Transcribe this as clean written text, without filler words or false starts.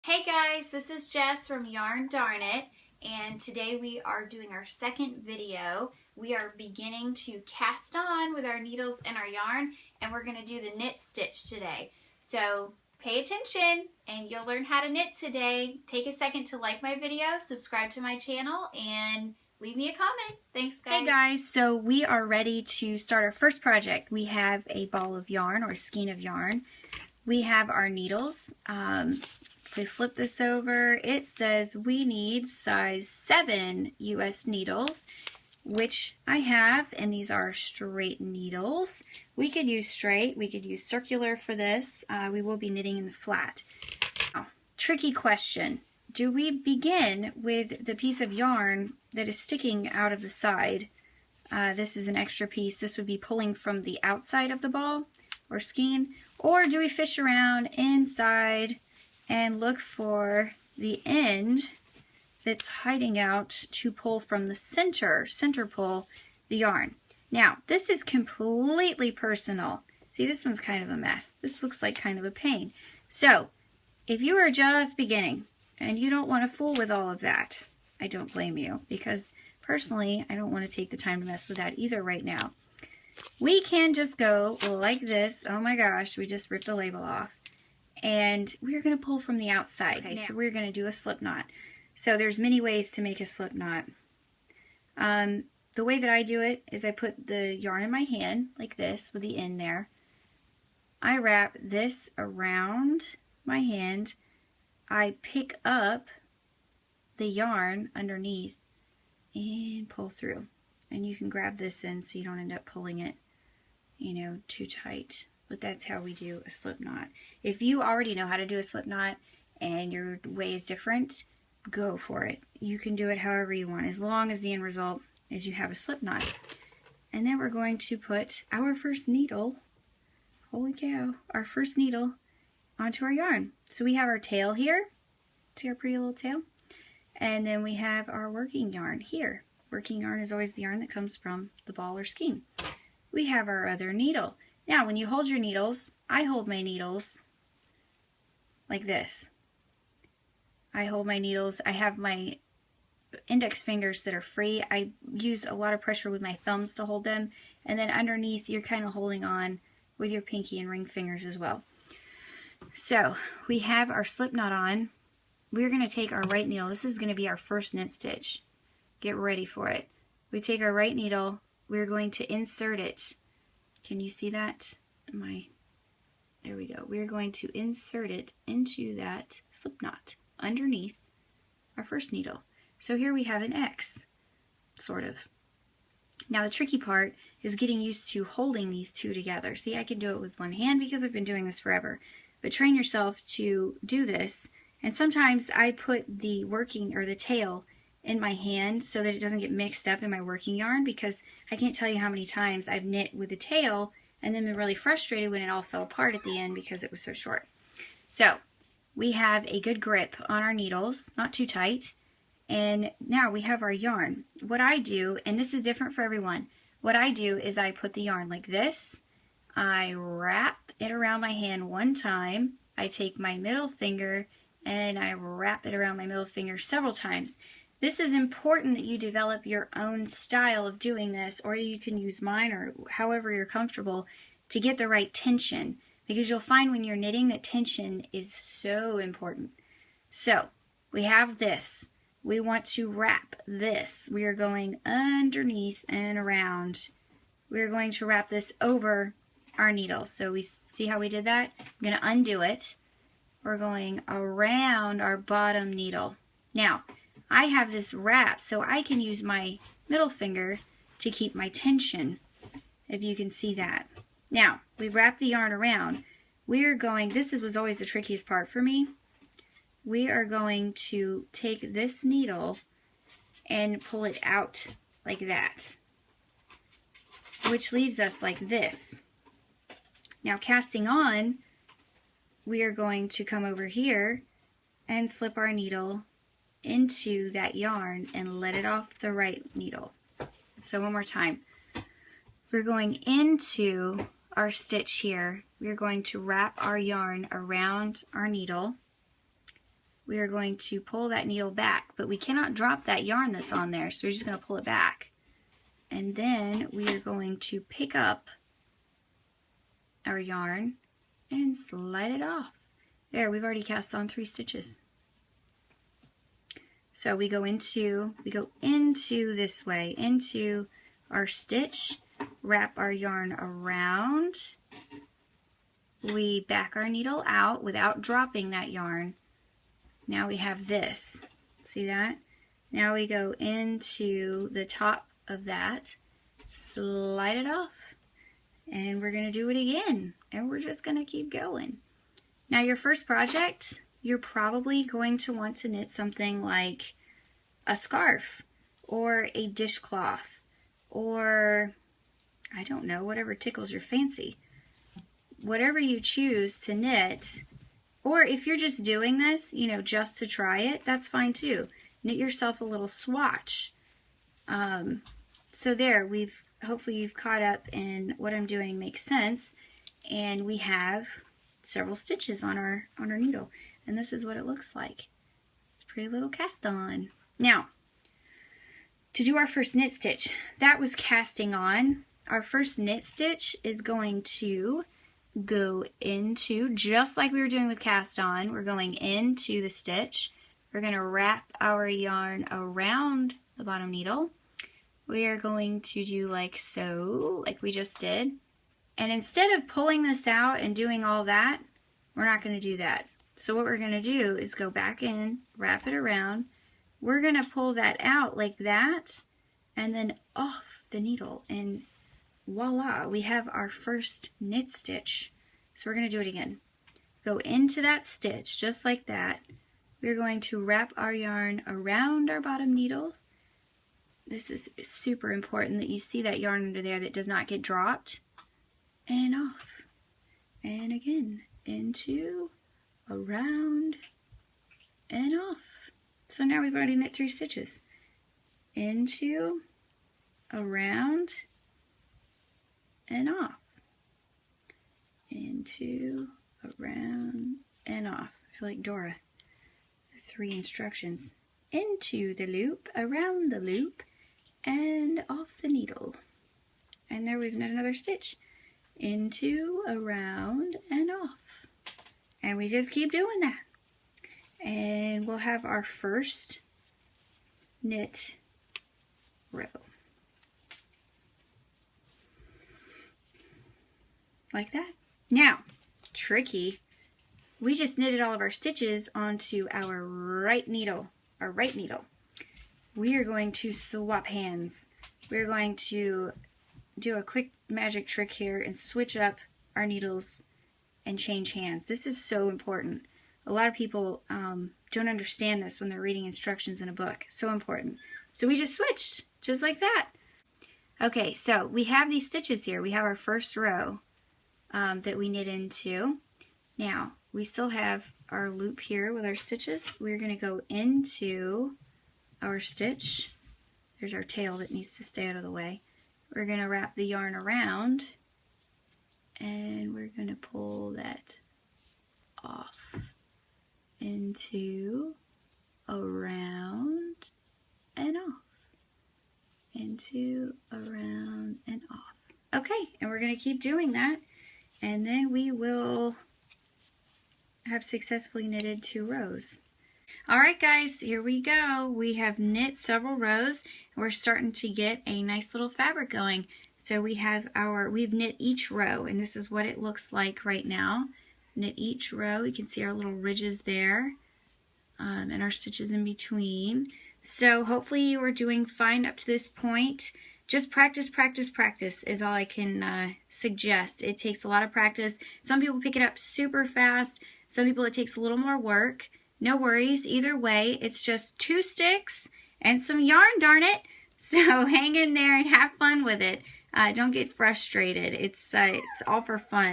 Hey guys, this is Jess from Yarn Darn It, and today we are doing our second video. We are beginning to cast on with our needles and our yarn, and we're going to do the knit stitch today. So pay attention and you'll learn how to knit today. Take a second to like my video, subscribe to my channel, and leave me a comment. Thanks guys. Hey guys, so we are ready to start our first project. We have a ball of yarn or skein of yarn. We have our needles. If we flip this over, it says we need size 7 US needles, which I have, and these are straight needles. We could use straight, we could use circular for this. We will be knitting in the flat. Now, tricky question. Do we begin with the piece of yarn that is sticking out of the side? This is an extra piece. This would be pulling from the outside of the ball or skein. Or do we fish around inside and look for the end that's hiding out to pull from the center pull the yarn. Now, this is completely personal. See, this one's kind of a mess. This looks like kind of a pain. So, if you are just beginning and you don't want to fool with all of that, I don't blame you, because personally, I don't want to take the time to mess with that either right now. We can just go like this. Oh my gosh, we just ripped the label off. And we're going to pull from the outside. Okay, so we're going to do a slip knot. So there's many ways to make a slip knot. The way that I do it is I put the yarn in my hand like this with the end there. I wrap this around my hand. I pick up the yarn underneath and pull through. And you can grab this in so you don't end up pulling it, too tight. But that's how we do a slip knot. If you already know how to do a slip knot and your way is different, go for it. You can do it however you want, as long as the end result is you have a slip knot. And then we're going to put our first needle, holy cow, our first needle onto our yarn. So we have our tail here. See our pretty little tail? And then we have our working yarn here. Working yarn is always the yarn that comes from the ball or skein. We have our other needle. Now, when you hold your needles, I hold my needles like this. I hold my needles. I have my index fingers that are free. I use a lot of pressure with my thumbs to hold them. And then underneath, you're kind of holding on with your pinky and ring fingers as well. So, we have our slip knot on. We're going to take our right needle. This is going to be our first knit stitch. Get ready for it. We take our right needle. We're going to insert it. Can you see that? There we go. We're going to insert it into that slip knot underneath our first needle. So here we have an X, sort of. Now the tricky part is getting used to holding these two together. See, I can do it with one hand because I've been doing this forever. But train yourself to do this. And sometimes I put the working or the tail in my hand so that it doesn't get mixed up in my working yarn, because I can't tell you how many times I've knit with the tail and then been really frustrated when it all fell apart at the end because it was so short. So we have a good grip on our needles, not too tight, and now we have our yarn. What I do, and this is different for everyone, what I do is I put the yarn like this, I wrap it around my hand one time, I take my middle finger and I wrap it around my middle finger several times. This is important that you develop your own style of doing this, or you can use mine or however you're comfortable to get the right tension, because you'll find when you're knitting that tension is so important. So we have this. We want to wrap this. We are going underneath and around. We're going to wrap this over our needle. So we see how we did that? I'm going to undo it. We're going around our bottom needle. Now, I have this wrap, so I can use my middle finger to keep my tension, if you can see that. Now, we wrap the yarn around. We're going, was always the trickiest part for me. We are going to take this needle and pull it out like that, which leaves us like this. Now, casting on, we are going to come over here and slip our needle into that yarn and let it off the right needle. So one more time. We're going into our stitch here. We're going to wrap our yarn around our needle. we are going to pull that needle back, but we cannot drop that yarn that's on there, so we're just going to pull it back. And then we are going to pick up our yarn and slide it off. There, we've already cast on 3 stitches. So we go into this way, into our stitch, wrap our yarn around, we back our needle out without dropping that yarn. Now we have this, see that? Now we go into the top of that, slide it off, and we're going to do it again, and we're just going to keep going. Now your first project, you're probably going to want to knit something like a scarf or a dishcloth or, I don't know, whatever tickles your fancy. Whatever you choose to knit, or if you're just doing this, you know, just to try it, that's fine too. Knit yourself a little swatch. So there, hopefully you've caught up and what I'm doing makes sense, and we have several stitches on our needle, and this is what it looks like. It's a pretty little cast on. Now, to do our first knit stitch, that was casting on. Our first knit stitch is going to go into, just like we were doing with cast on, we're going into the stitch. We're going to wrap our yarn around the bottom needle. We are going to do like so, like we just did. And instead of pulling this out and doing all that, we're not going to do that. So what we're going to do is go back in, wrap it around. We're going to pull that out like that, and then off the needle, and voila, we have our first knit stitch. So we're going to do it again. Go into that stitch, just like that. We're going to wrap our yarn around our bottom needle. This is super important that you see that yarn under there that does not get dropped. And off. And again, into, around, and off. So now we've already knit 3 stitches. Into, around, and off. Into, around, and off. I feel like Dora. The 3 instructions. Into the loop, around the loop, and off the needle. And there we've knit another stitch. Into, around, and off. And we just keep doing that. And we'll have our first knit row. Like that. Now, tricky, we just knitted all of our stitches onto our right needle. We are going to swap hands. We're going to do a quick magic trick here and switch up our needles and change hands. This is so important. A lot of people don't understand this when they're reading instructions in a book. So important. So we just switched, just like that. Okay, so we have these stitches here. We have our first row that we knit into. Now, we still have our loop here with our stitches. We're going to go into our stitch. There's our tail that needs to stay out of the way. We're going to wrap the yarn around, and we're going to pull that off. Into, around, and off. Into, around, and off. Okay, and we're going to keep doing that, and then we will have successfully knitted 2 rows. Alright guys, here we go. We have knit several rows, and we're starting to get a nice little fabric going. So we've knit each row, and this is what it looks like right now. Knit each row. You can see our little ridges there, and our stitches in between. So hopefully you are doing fine up to this point. Just practice, practice, practice is all I can suggest. It takes a lot of practice. Some people pick it up super fast. Some people it takes a little more work. No worries, either way, it's just 2 sticks and some yarn, darn it. So hang in there and have fun with it. Don't get frustrated. It's all for fun.